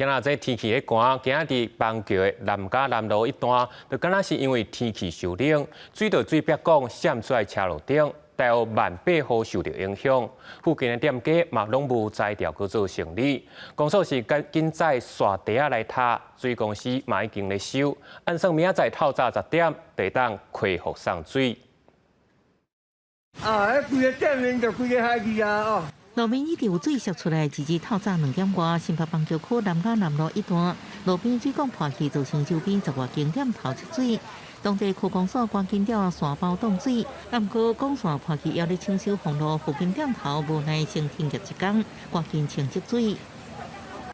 今仔这天气咧寒，今仔日邦桥的南甲南路一段，就敢若是因为天气受冷，水到水壁管渗出来车路顶，大约1,800户受到影响。附近的店家嘛拢无摘掉去做生理。公所是紧载沙地啊来塌，水公司嘛已经咧收，按算明仔载透早10点，就当恢复送水。迄规个店面就规个海去啊哦。路面一直有水泄出来，直至透早2点外，新北邦桥区南甲南路一段路边水管破去，造成周边10外间店头积水。当地区公所赶紧调线包挡水，但过管线破去，要咧清修封路，附近店头无奈先停业一天，赶紧清积水。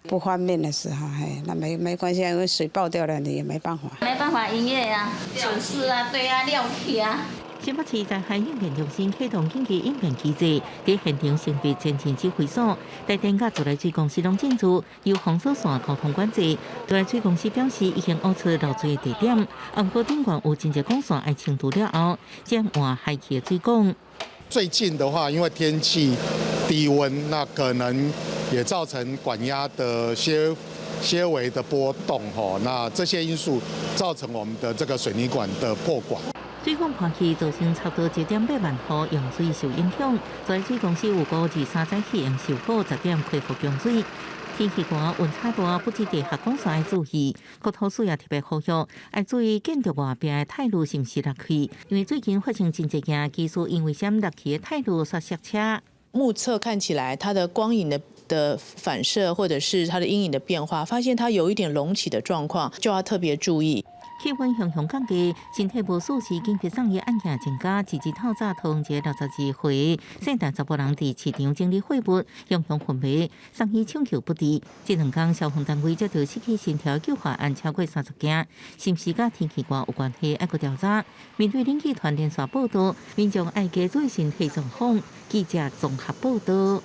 不方便的时候，那没关系，因为水爆掉了，你也没办法。没办法营业啊，酒肆啊，对啊，料理啊。新北市灾害应变中心启动紧急应变机制，在现场成立前情指挥所，台电甲自来水公司拢进驻，由封锁线沟通管制。自来水公司表示，已经挖出漏水的地点，不过顶管有真侪管线要清除了后，将换海去的水管。最近的话，因为天气低温，那可能也造成管压的些微的波动那这些因素造成我们的这个水泥管的破管。水管破去，造成差不多1.8万户用水受影响。自来水公司有估计3载起用受好10点恢复用水。天气寒，温差大，不止地下管线要注意，国土署也特别呼吁，要注意建筑外壁的铁路是毋是落去，因为最近发生真侪件技术因为闪落去的铁路煞塞车。目测看起来，它的光影的反射或者是它的阴影的变化，发现它有一点隆起的状况，就要特别注意。气温向降低，身体无舒适，紧急送医案件增加。截至透早，桃园一个62岁姓陈查甫人伫市场整理废物，向昏迷，送医抢救不治。这2天，消防单位接到失去心跳救援案超过30件，是毋是甲天气寒有关系？要搁调查。面对冷气团连续报道，民众爱加做身体状况，记者综合报道。